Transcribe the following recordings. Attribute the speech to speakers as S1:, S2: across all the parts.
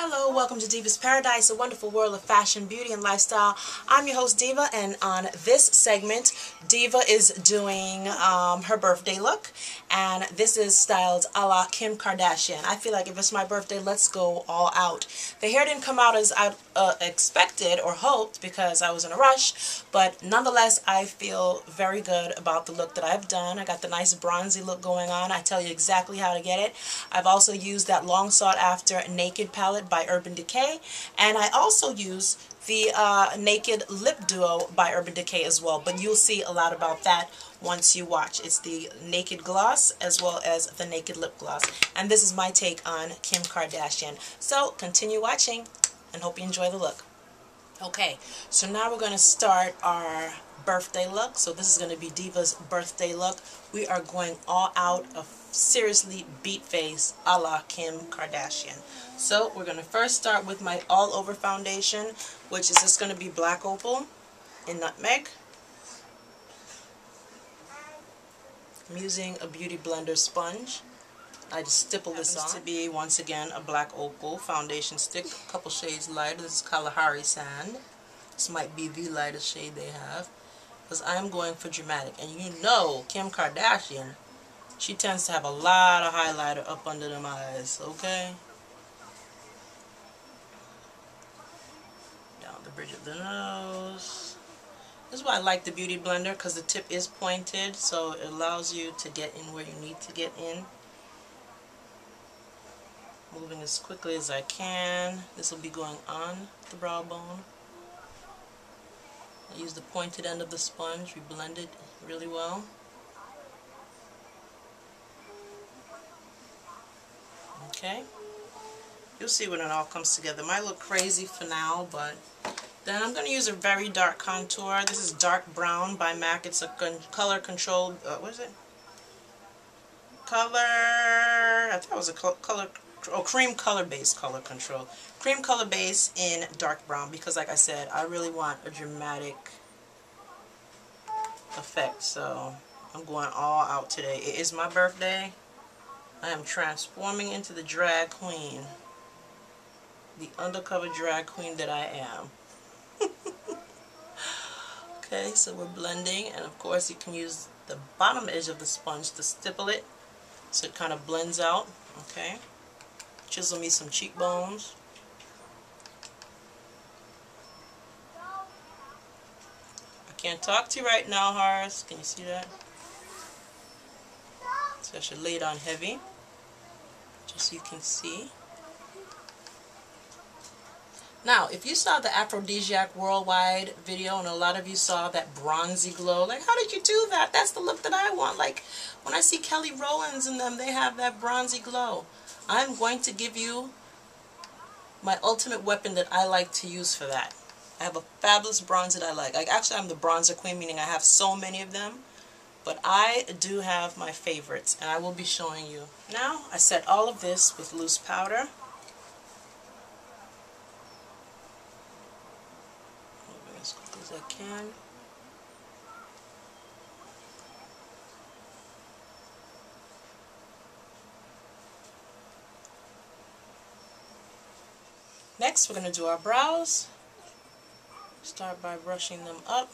S1: Hello, welcome to Diva's Paradise, a wonderful world of fashion, beauty, and lifestyle. I'm your host, Diva, and on this segment, Diva is doing her birthday look, and this is styled a la Kim Kardashian. I feel like if it's my birthday, let's go all out. The hair didn't come out as I expected or hoped because I was in a rush, but nonetheless, I feel very good about the look that I've done. I got the nice bronzy look going on. I tell you exactly how to get it. I've also used that long sought after Naked palette by Urban Decay, and I also use the Naked Lip Duo by Urban Decay as well, but you'll see a lot about that once you watch. It's the Naked Gloss as well as the Naked Lip Gloss, and this is my take on Kim Kardashian. So continue watching and hope you enjoy the look. Okay, so now we're going to start our birthday look. So this is going to be Diva's birthday look. We are going all out of seriously beat face a la Kim Kardashian. So we're going to first start with my all over foundation, which is just going to be Black Opal in Nutmeg. I'm using a Beauty Blender sponge. I just stipple this on. To be once again a Black Opal foundation stick, a couple shades lighter. This is Kalahari Sand. This might be the lightest shade they have, because I'm going for dramatic. And you know Kim Kardashian, she tends to have a lot of highlighter up under them eyes, okay? Down the bridge of the nose. This is why I like the Beauty Blender, because the tip is pointed, so it allows you to get in where you need to get in. Moving as quickly as I can. This will be going on the brow bone. I use the pointed end of the sponge. We blend it really well. Okay. You'll see when it all comes together. It might look crazy for now, but then I'm going to use a very dark contour. This is Dark Brown by MAC. It's a color controlled, what is it? I thought it was a cream color base color control. Cream color base in dark brown, because like I said, I really want a dramatic effect. So I'm going all out today. It is my birthday. I am transforming into the drag queen. The undercover drag queen that I am. Okay, so we're blending, and of course you can use the bottom edge of the sponge to stipple it so it kind of blends out. Okay. Chisel me some cheekbones. I can't talk to you right now, Horace. Can you see that? So I should lay it on heavy, just so you can see. Now, if you saw the Aphrodisiac Worldwide video, and a lot of you saw that bronzy glow, like, how did you do that? That's the look that I want. Like, when I see Kelly Rowlands and them, they have that bronzy glow. I'm going to give you my ultimate weapon that I like to use for that. I have a fabulous bronze that I like. Actually, I'm the bronzer queen, meaning I have so many of them. But I do have my favorites, and I will be showing you. Now, I set all of this with loose powder. Moving as quickly as I can. Next, we're going to do our brows. Start by brushing them up.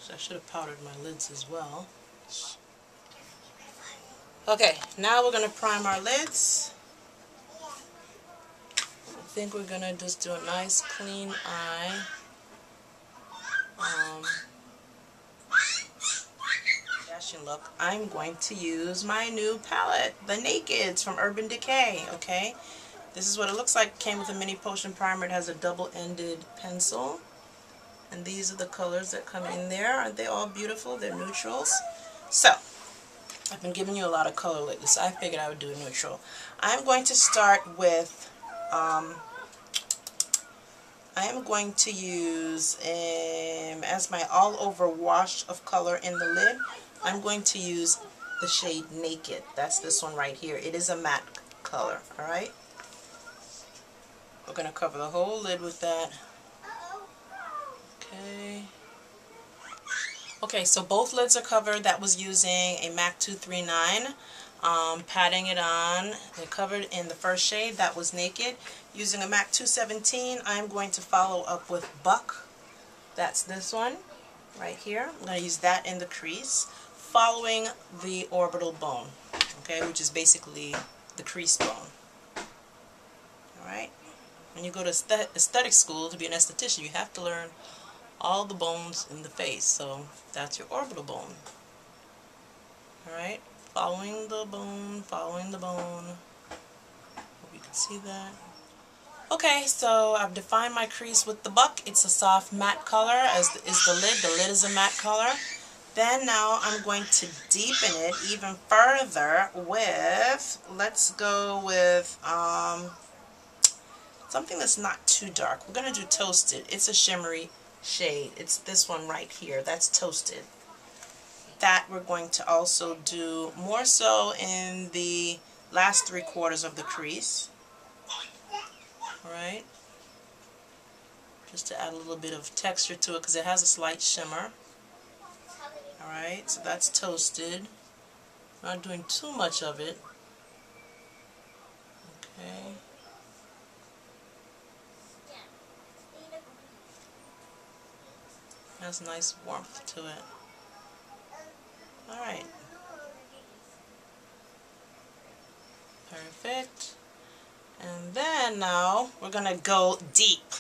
S1: So I should have powdered my lids as well. Okay, now we're going to prime our lids. I think we're going to just do a nice clean eye. Look, I'm going to use my new palette, the Nakeds from Urban Decay. Okay. This is what it looks like. It came with a mini potion primer. It has a double-ended pencil. And these are the colors that come in there. Aren't they all beautiful? They're neutrals. So, I've been giving you a lot of color lately, so I figured I would do a neutral. I'm going to start with, I am going to use, as my all-over wash of color in the lid, I'm going to use the shade Naked. That's this one right here. It is a matte color, alright? We're going to cover the whole lid with that. Okay. Okay, so both lids are covered. That was using a MAC 239. patting it on. They're covered in the first shade, that was Naked. Using a MAC 217, I'm going to follow up with Buck. That's this one right here. I'm going to use that in the crease, following the orbital bone, okay, which is basically the crease bone. Alright? When you go to aesthetic school to be an esthetician, you have to learn all the bones in the face. So that's your orbital bone. Alright? Following the bone, following the bone. Hope you can see that. Okay, so I've defined my crease with the Buck. It's a soft matte color, as is the lid. The lid is a matte color. Then now I'm going to deepen it even further with, let's go with something that's not too dark. We're going to do Toasted. It's a shimmery shade. It's this one right here. That's Toasted. That we're going to also do more so in the last 3/4 of the crease. Alright? Just to add a little bit of texture to it because it has a slight shimmer. Alright, so that's Toasted. Not doing too much of it. Okay. Has nice warmth to it. Alright. Perfect. And then now we're going to go deep.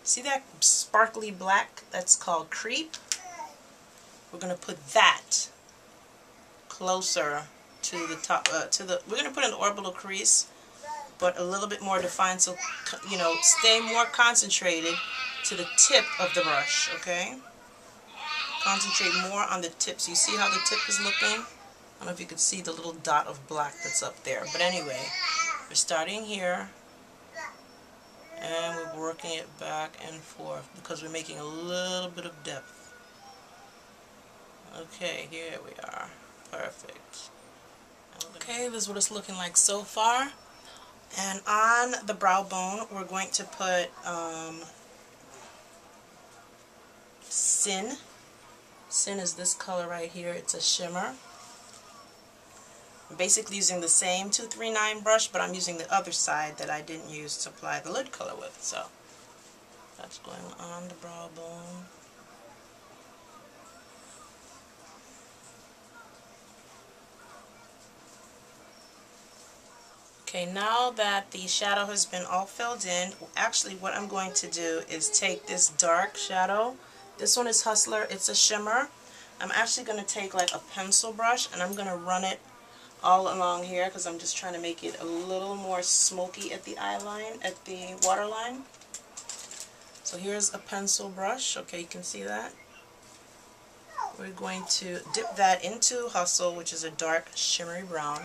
S1: See that sparkly black? That's called Creep. We're going to put that closer to the top, we're going to put an orbital crease, but a little bit more defined, so, you know, stay more concentrated to the tip of the brush, okay? Concentrate more on the tips. You see how the tip is looking? I don't know if you could see the little dot of black that's up there, but anyway, we're starting here, and we're working it back and forth because we're making a little bit of depth. Okay, here we are. Perfect. Okay, this is what it's looking like so far. And on the brow bone, we're going to put Sin. Sin is this color right here. It's a shimmer. I'm basically using the same 239 brush, but I'm using the other side that I didn't use to apply the lid color with. So that's going on the brow bone. Okay, now that the shadow has been all filled in, actually what I'm going to do is take this dark shadow. This one is Hustler. It's a shimmer. I'm actually going to take like a pencil brush and I'm going to run it all along here because I'm just trying to make it a little more smoky at the eye line, at the waterline. So here's a pencil brush. Okay, you can see that. We're going to dip that into Hustle, which is a dark shimmery brown,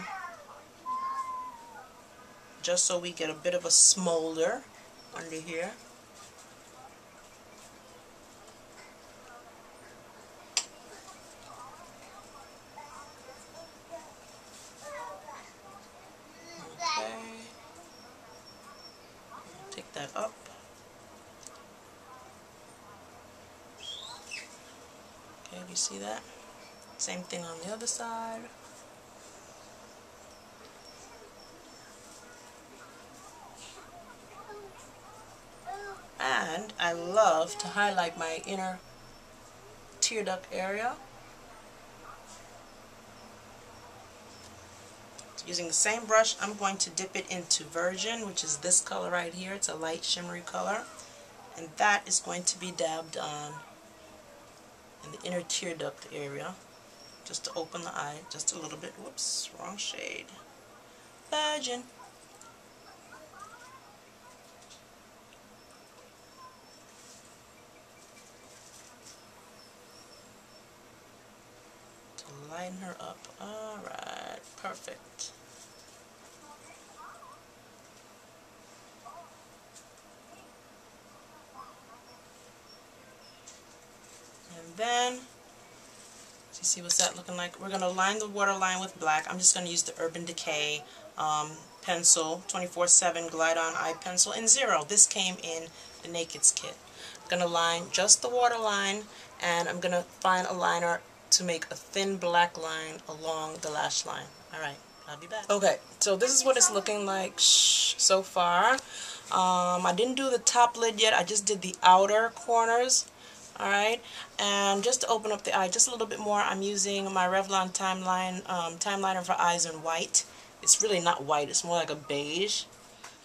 S1: just so we get a bit of a smolder under here. Okay. Take that up. Okay, do you see that? Same thing on the other side. And I love to highlight my inner tear duct area. So using the same brush, I'm going to dip it into Virgin, which is this color right here. It's a light shimmery color. And that is going to be dabbed on in the inner tear duct area, just to open the eye just a little bit. Whoops, wrong shade. Virgin. Lighten her up. Alright, perfect. And then, you see what's that looking like? We're going to line the waterline with black. I'm just going to use the Urban Decay pencil, 24/7 Glide On Eye Pencil in 0. This came in the Naked's kit. I'm going to line just the waterline, and I'm going to find a liner to make a thin black line along the lash line. Alright. I'll be back. Okay, so this is what it's looking like so far. I didn't do the top lid yet. I just did the outer corners. Alright, and just to open up the eye just a little bit more, I'm using my Revlon Timeliner for eyes in white. It's really not white, it's more like a beige.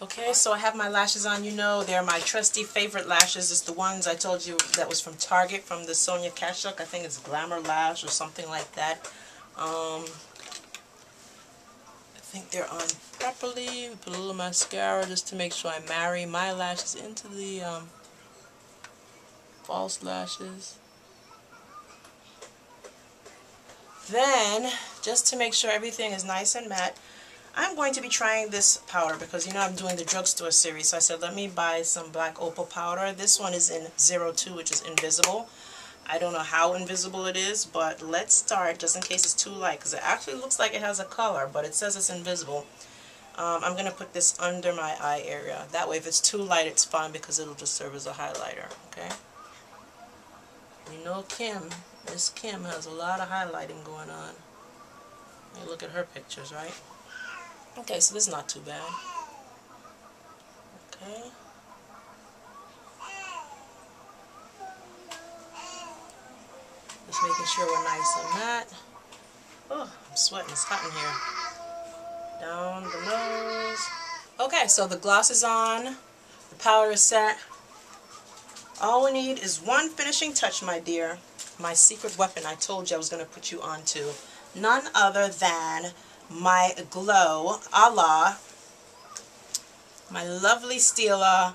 S1: Okay, so I have my lashes on. You know, they're my trusty favorite lashes. It's the ones I told you that was from Target, from the Sonia Kashuk. I think it's Glamour Lash or something like that. I think they're on properly. Put a little mascara just to make sure I marry my lashes into the false lashes. Then, just to make sure everything is nice and matte, I'm going to be trying this powder because you know I'm doing the drugstore series, so I said let me buy some black opal powder. This one is in 02, which is invisible. I don't know how invisible it is, but let's start just in case it's too light, because it actually looks like it has a color, but it says it's invisible. I'm going to put this under my eye area. That way if it's too light it's fine because it'll just serve as a highlighter, okay? You know Miss Kim has a lot of highlighting going on. You look at her pictures, right? Okay, so this is not too bad. Okay. Just making sure we're nice and matte. Oh, I'm sweating. It's hot in here. Down the nose. Okay, so the gloss is on. The powder is set. All we need is one finishing touch, my dear. My secret weapon I told you I was going to put you onto. None other than my Glow a la my lovely Stila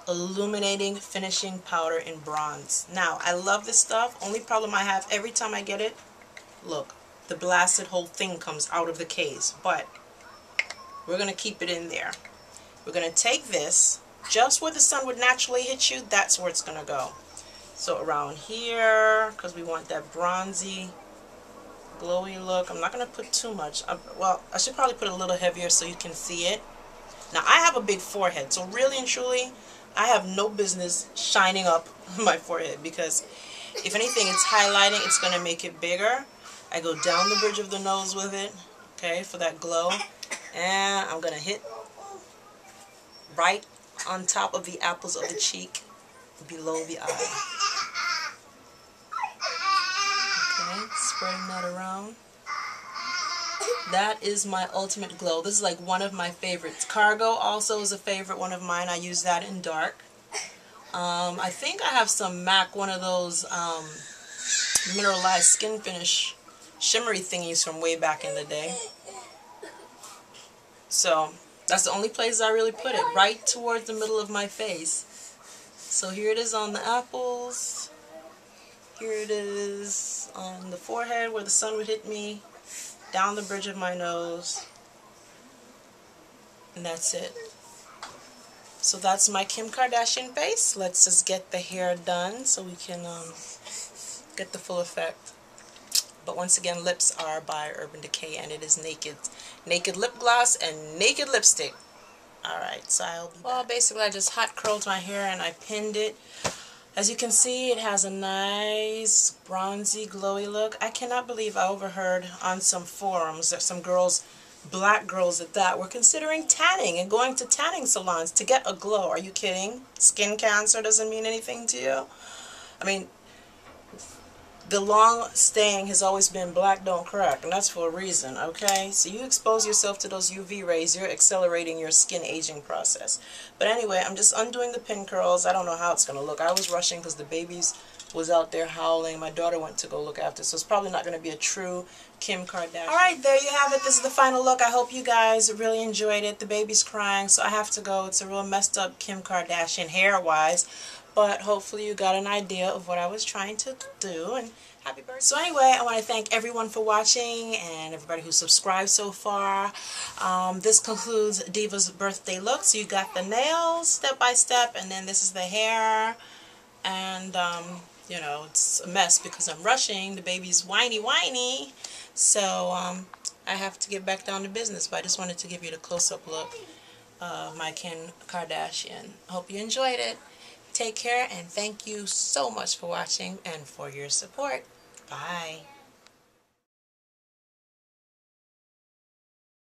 S1: illuminating finishing powder in bronze. Now, I love this stuff. Only problem I have every time I get it, look, the blasted whole thing comes out of the case. But we're going to keep it in there. We're going to take this, just where the sun would naturally hit you, that's where it's going to go. So around here, because we want that bronzy, glowy look. I'm not going to put too much. Well, I should probably put a little heavier so you can see it. Now, I have a big forehead, so really and truly, I have no business shining up my forehead because if anything, it's highlighting. It's going to make it bigger. I go down the bridge of the nose with it, okay, for that glow. And I'm going to hit right on top of the apples of the cheek, below the eye. Okay, spreading that around. That is my ultimate glow. This is like one of my favorites. Cargo also is a favorite one of mine. I use that in dark. I think I have some MAC, one of those mineralized skin finish shimmery thingies from way back in the day. So that's the only place I really put it, right towards the middle of my face. So here it is on the apples. Here it is on the forehead where the sun would hit me. Down the bridge of my nose. And that's it. So that's my Kim Kardashian face. Let's just get the hair done so we can get the full effect. But once again, lips are by Urban Decay, and it is naked. Naked lip gloss and naked lipstick. Alright, so I'll be back. Well, basically I just hot curled my hair and I pinned it. As you can see, it has a nice bronzy, glowy look. I cannot believe I overheard on some forums that some girls, black girls at that, were considering tanning and going to tanning salons to get a glow. Are you kidding? Skin cancer doesn't mean anything to you? I mean, the long saying has always been black don't crack, and that's for a reason, okay? So you expose yourself to those UV rays, you're accelerating your skin aging process. But anyway, I'm just undoing the pin curls. I don't know how it's going to look. I was rushing because the babies was out there howling. My daughter went to go look after, so it's probably not going to be a true Kim Kardashian. Alright, there you have it. This is the final look. I hope you guys really enjoyed it. The baby's crying, so I have to go. It's a real messed up Kim Kardashian hair-wise. But hopefully you got an idea of what I was trying to do, and happy birthday. So anyway, I want to thank everyone for watching and everybody who subscribed so far. This concludes Diva's birthday look. So you got the nails step by step, and then this is the hair. And, you know, it's a mess because I'm rushing. The baby's whiny. So I have to get back down to business, but I just wanted to give you the close-up look of my Kim Kardashian. Hope you enjoyed it. Take care, and thank you so much for watching and for your support. Bye.